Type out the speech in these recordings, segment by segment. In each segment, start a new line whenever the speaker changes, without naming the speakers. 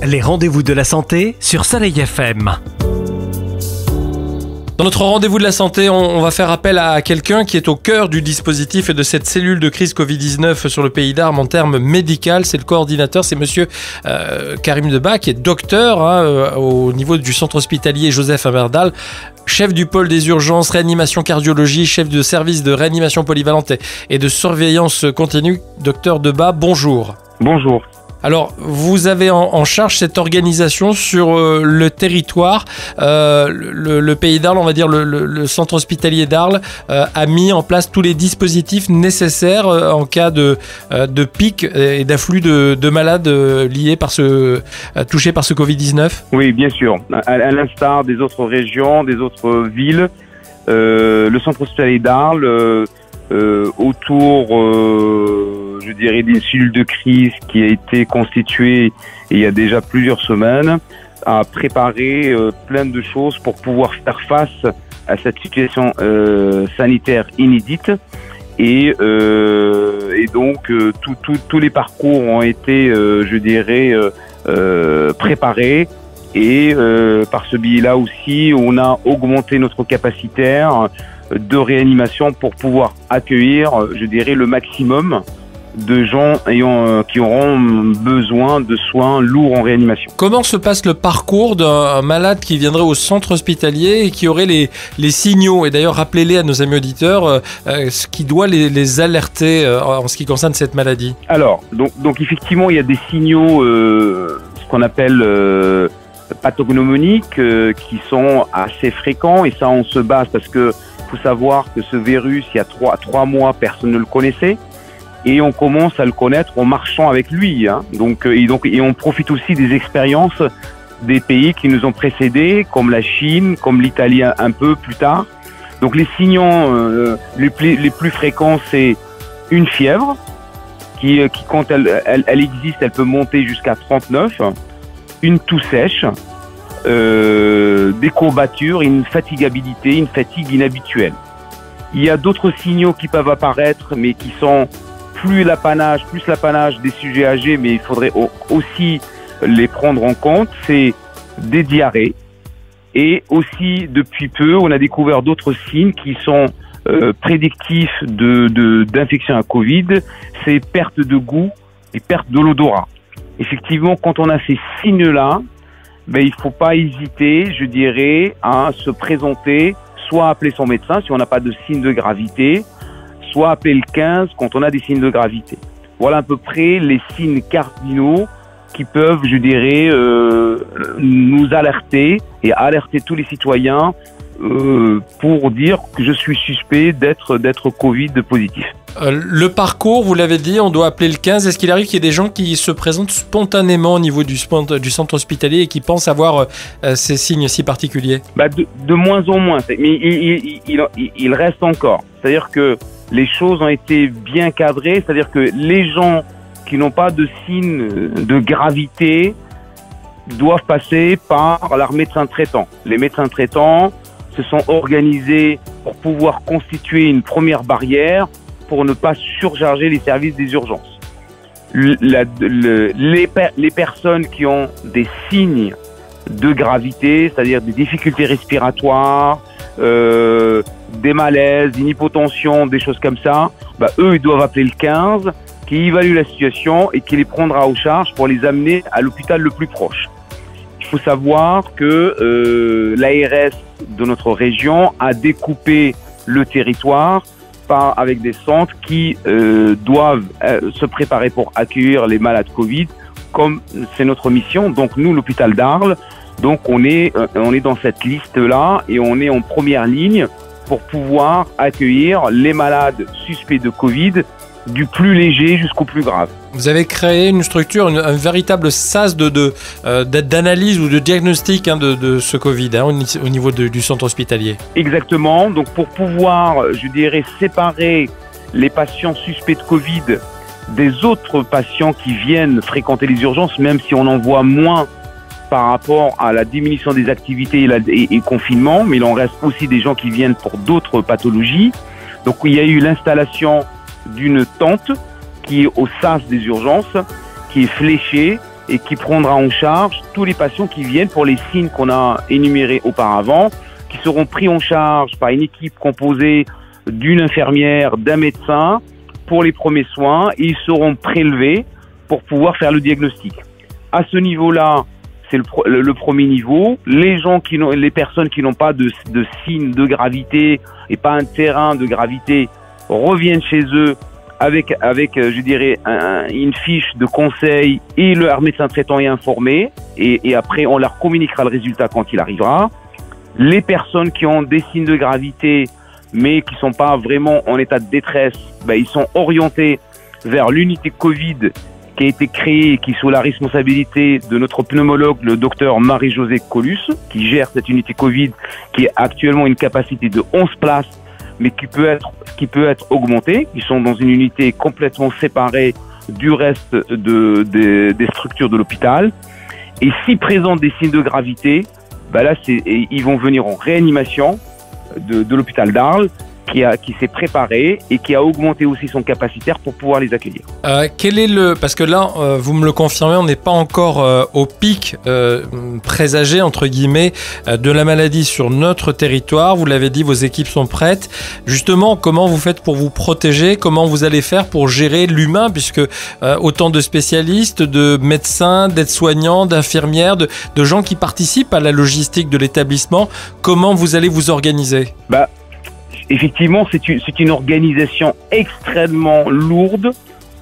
Les rendez-vous de la santé sur Soleil FM.
Dans notre rendez-vous de la santé, on va faire appel à quelqu'un qui est au cœur du dispositif et de cette cellule de crise Covid-19 sur le Pays d'Armes en termes médical. C'est le coordinateur, c'est monsieur Karim Debat, qui est docteur au niveau du centre hospitalier Joseph Amerdal, chef du pôle des urgences, réanimation cardiologie, chef de service de réanimation polyvalente et de surveillance continue. Docteur Debat, bonjour.
Bonjour.
Alors, vous avez en charge cette organisation sur le territoire. Le Pays d'Arles, on va dire le centre hospitalier d'Arles, a mis en place tous les dispositifs nécessaires en cas de pic et d'afflux de malades touchés par ce Covid-19.
Oui, bien sûr. À l'instar des autres régions, des autres villes, le centre hospitalier d'Arles, autour, je dirais, d'une cellule de crise qui a été constituée il y a déjà plusieurs semaines, a préparé plein de choses pour pouvoir faire face à cette situation sanitaire inédite. Et donc, tous les parcours ont été, je dirais, préparés. Et par ce biais-là aussi, on a augmenté notre capacitaire de réanimation pour pouvoir accueillir, je dirais, le maximum de gens qui auront besoin de soins lourds en réanimation.
Comment se passe le parcours d'un malade qui viendrait au centre hospitalier et qui aurait les signaux? Et d'ailleurs, rappelez-les à nos amis auditeurs ce qui doit les alerter en ce qui concerne cette maladie. Alors,
donc effectivement, il y a des signaux, ce qu'on appelle pathognomoniques, qui sont assez fréquents, et ça, on se base parce que faut savoir que ce virus, il y a trois mois, personne ne le connaissait. Et on commence à le connaître en marchant avec lui. Et on profite aussi des expériences des pays qui nous ont précédés, comme la Chine, comme l'Italie un peu plus tard. Donc les signaux les plus fréquents, c'est une fièvre qui quand elle existe, elle peut monter jusqu'à 39, une toux sèche, des courbatures, une fatigabilité, une fatigue inhabituelle. Il y a d'autres signaux qui peuvent apparaître, mais qui sont plus l'apanage des sujets âgés, mais il faudrait aussi les prendre en compte. C'est des diarrhées. Et aussi, depuis peu, on a découvert d'autres signes qui sont prédictifs d'infection à Covid. C'est perte de goût et perte de l'odorat. Effectivement, quand on a ces signes-là, il ne faut pas hésiter, je dirais, à se présenter, soit appeler son médecin si on n'a pas de signe de gravité, soit appeler le 15 quand on a des signes de gravité. Voilà à peu près les signes cardinaux qui peuvent, je dirais, nous alerter et alerter tous les citoyens pour dire que je suis suspect d'être Covid positif.
Le parcours, vous l'avez dit, on doit appeler le 15. Est-ce qu'il arrive qu'il y ait des gens qui se présentent spontanément au niveau du centre hospitalier et qui pensent avoir ces signes si particuliers?
De moins en moins, mais il reste encore. C'est-à-dire que les choses ont été bien cadrées, c'est-à-dire que les gens qui n'ont pas de signes de gravité doivent passer par leur médecin traitant. Les médecins traitants se sont organisés pour pouvoir constituer une première barrière pour ne pas surcharger les services des urgences. Les personnes qui ont des signes de gravité, c'est-à-dire des difficultés respiratoires, des malaises, une hypotension, des choses comme ça, eux, ils doivent appeler le 15 qui évalue la situation et qui les prendra en charge pour les amener à l'hôpital le plus proche. Il faut savoir que l'ARS de notre région a découpé le territoire avec des centres qui doivent se préparer pour accueillir les malades Covid, comme c'est notre mission. Donc nous, l'hôpital d'Arles, donc on est dans cette liste-là et on est en première ligne pour pouvoir accueillir les malades suspects de Covid, du plus léger jusqu'au plus grave.
Vous avez créé une structure, un véritable sas d'analyse ou de diagnostic de ce Covid au niveau du centre hospitalier.
Exactement. Donc pour pouvoir, je dirais, séparer les patients suspects de Covid des autres patients qui viennent fréquenter les urgences, même si on en voit moins par rapport à la diminution des activités et confinement, mais il en reste aussi des gens qui viennent pour d'autres pathologies. Donc il y a eu l'installation d'une tente qui est au sas des urgences, qui est fléchée et qui prendra en charge tous les patients qui viennent pour les signes qu'on a énumérés auparavant, qui seront pris en charge par une équipe composée d'une infirmière, d'un médecin pour les premiers soins. Ils seront prélevés pour pouvoir faire le diagnostic. À ce niveau-là, c'est le premier niveau. Les personnes qui n'ont pas de signes de gravité et pas un terrain de gravité reviennent chez eux avec je dirais, une fiche de conseil et leur médecin traitant est informé. Et après, on leur communiquera le résultat quand il arrivera. Les personnes qui ont des signes de gravité, mais qui ne sont pas vraiment en état de détresse, ils sont orientés vers l'unité Covid qui a été créée et qui est sous la responsabilité de notre pneumologue, le docteur Marie-Josée Colus, qui gère cette unité Covid, qui a actuellement une capacité de 11 places, mais qui peut être augmentée. Ils sont dans une unité complètement séparée du reste des structures de l'hôpital. Et s'ils présentent des signes de gravité, là, ils vont venir en réanimation de l'hôpital d'Arles, qui s'est préparé et qui a augmenté aussi son capacitaire pour pouvoir les accueillir.
Parce que là, vous me le confirmez, on n'est pas encore au pic présagé, entre guillemets, de la maladie sur notre territoire. Vous l'avez dit, vos équipes sont prêtes. Justement, comment vous faites pour vous protéger? Comment vous allez faire pour gérer l'humain, puisque autant de spécialistes, de médecins, d'aides-soignants, d'infirmières, de gens qui participent à la logistique de l'établissement, comment vous allez vous organiser?
Effectivement, c'est une organisation extrêmement lourde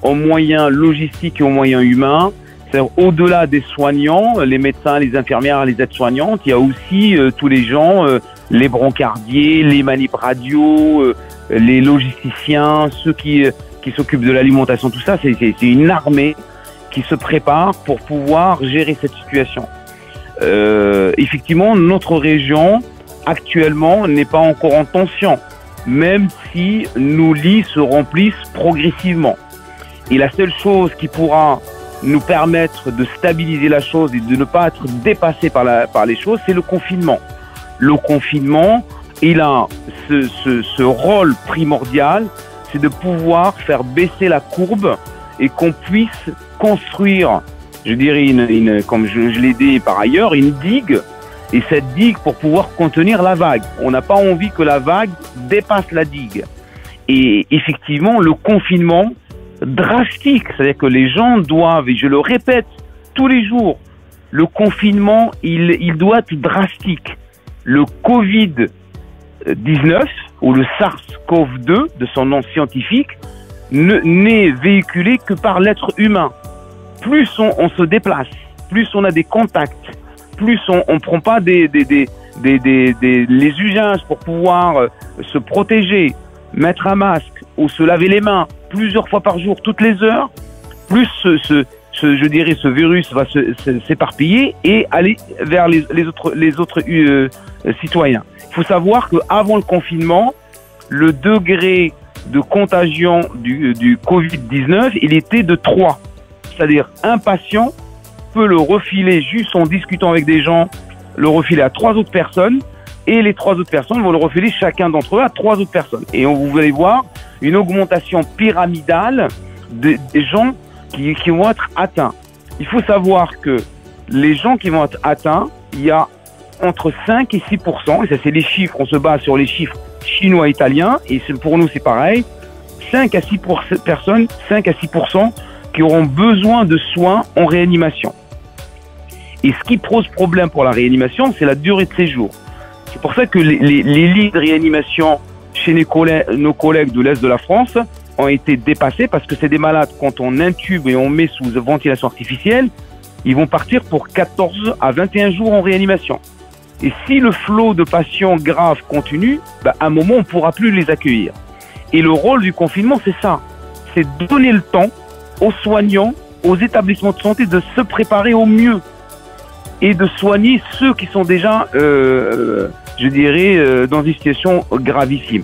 en moyens logistiques et en moyens humains. C'est-à-dire, au-delà des soignants, les médecins, les infirmières, les aides-soignantes, il y a aussi tous les gens, les brancardiers, les manip radio, les logisticiens, ceux qui s'occupent de l'alimentation, tout ça. C'est une armée qui se prépare pour pouvoir gérer cette situation. Effectivement, notre région, actuellement, n'est pas encore en tension, même si nos lits se remplissent progressivement. Et la seule chose qui pourra nous permettre de stabiliser la chose et de ne pas être dépassé par les choses, c'est le confinement. Le confinement, il a ce rôle primordial, c'est de pouvoir faire baisser la courbe et qu'on puisse construire, je dirais, comme je l'ai dit par ailleurs, une digue. Et cette digue pour pouvoir contenir la vague. On n'a pas envie que la vague dépasse la digue. Et effectivement, le confinement drastique, c'est-à-dire que les gens doivent, et je le répète tous les jours, le confinement, il doit être drastique. Le Covid-19, ou le SARS-CoV-2, de son nom scientifique, n'est véhiculé que par l'être humain. Plus on se déplace, plus on a des contacts, plus on ne prend pas les usages pour pouvoir se protéger, mettre un masque ou se laver les mains plusieurs fois par jour, toutes les heures, plus je dirais ce virus va s'éparpiller et aller vers les autres citoyens. Il faut savoir qu'avant le confinement, le degré de contagion du Covid-19, il était de 3. C'est-à-dire un patient peut le refiler juste en discutant avec des gens, le refiler à 3 autres personnes, et les 3 autres personnes vont le refiler chacun d'entre eux à 3 autres personnes. Et vous allez voir une augmentation pyramidale des gens qui vont être atteints. Il faut savoir que les gens qui vont être atteints, il y a entre 5 et 6%, et ça c'est les chiffres, on se base sur les chiffres chinois et italiens, et pour nous c'est pareil, 5 à 6% qui auront besoin de soins en réanimation. Et ce qui pose problème pour la réanimation, c'est la durée de séjour. C'est pour ça que les lits de réanimation chez nos collègues de l'Est de la France ont été dépassés, parce que c'est des malades, quand on intube et on met sous ventilation artificielle, ils vont partir pour 14 à 21 jours en réanimation. Et si le flot de patients graves continue, à un moment, on ne pourra plus les accueillir. Et le rôle du confinement, c'est ça. C'est donner le temps aux soignants, aux établissements de santé de se préparer au mieux et de soigner ceux qui sont déjà, je dirais, dans une situation gravissime.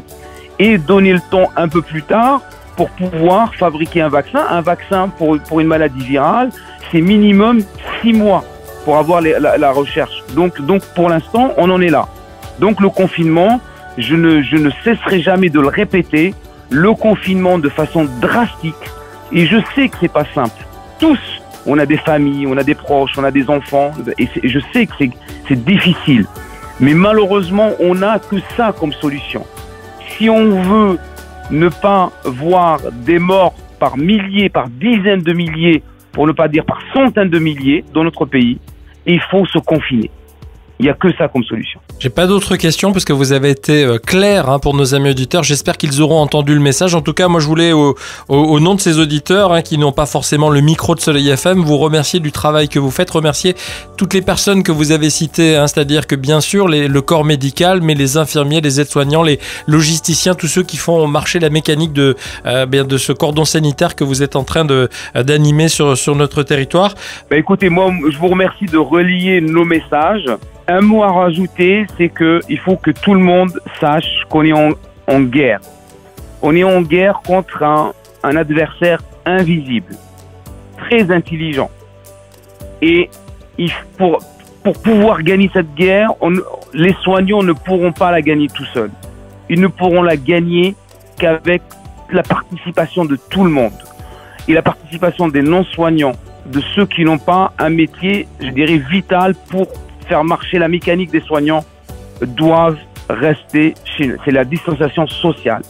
Et donner le temps un peu plus tard pour pouvoir fabriquer un vaccin. Un vaccin pour une maladie virale, c'est minimum 6 mois pour avoir la recherche. Donc pour l'instant, on en est là. Donc le confinement, je ne cesserai jamais de le répéter, le confinement de façon drastique. Et je sais que c'est pas simple. Tous on a des familles, on a des proches, on a des enfants, et je sais que c'est difficile. Mais malheureusement, on n'a que ça comme solution. Si on veut ne pas voir des morts par milliers, par dizaines de milliers, pour ne pas dire par centaines de milliers dans notre pays, il faut se confiner. Il n'y a que ça comme solution.
J'ai pas d'autres questions parce que vous avez été clair pour nos amis auditeurs. J'espère qu'ils auront entendu le message. En tout cas, moi, je voulais, au nom de ces auditeurs qui n'ont pas forcément le micro de Soleil FM, vous remercier du travail que vous faites, remercier toutes les personnes que vous avez citées. C'est-à-dire que, bien sûr, le corps médical, mais les infirmiers, les aides-soignants, les logisticiens, tous ceux qui font marcher la mécanique de ce cordon sanitaire que vous êtes en train d'animer sur notre territoire.
Écoutez, moi, je vous remercie de relier nos messages. Un mot à rajouter, c'est qu'il faut que tout le monde sache qu'on est en guerre. On est en guerre contre un adversaire invisible, très intelligent. Et pour pouvoir gagner cette guerre, les soignants ne pourront pas la gagner tout seuls. Ils ne pourront la gagner qu'avec la participation de tout le monde. Et la participation des non-soignants, de ceux qui n'ont pas un métier, je dirais, vital pour faire marcher la mécanique des soignants, doivent rester chez nous. C'est la distanciation sociale.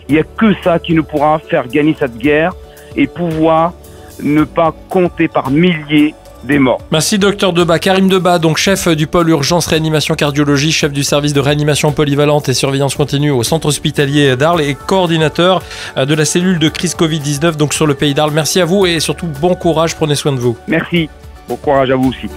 Il n'y a que ça qui nous pourra faire gagner cette guerre et pouvoir ne pas compter par milliers des morts.
Merci Dr Debat. Karim Debat, donc chef du pôle urgence réanimation cardiologie, chef du service de réanimation polyvalente et surveillance continue au centre hospitalier d'Arles et coordinateur de la cellule de crise Covid-19 donc sur le pays d'Arles. Merci à vous et surtout bon courage, prenez soin de vous.
Merci, bon courage à vous aussi.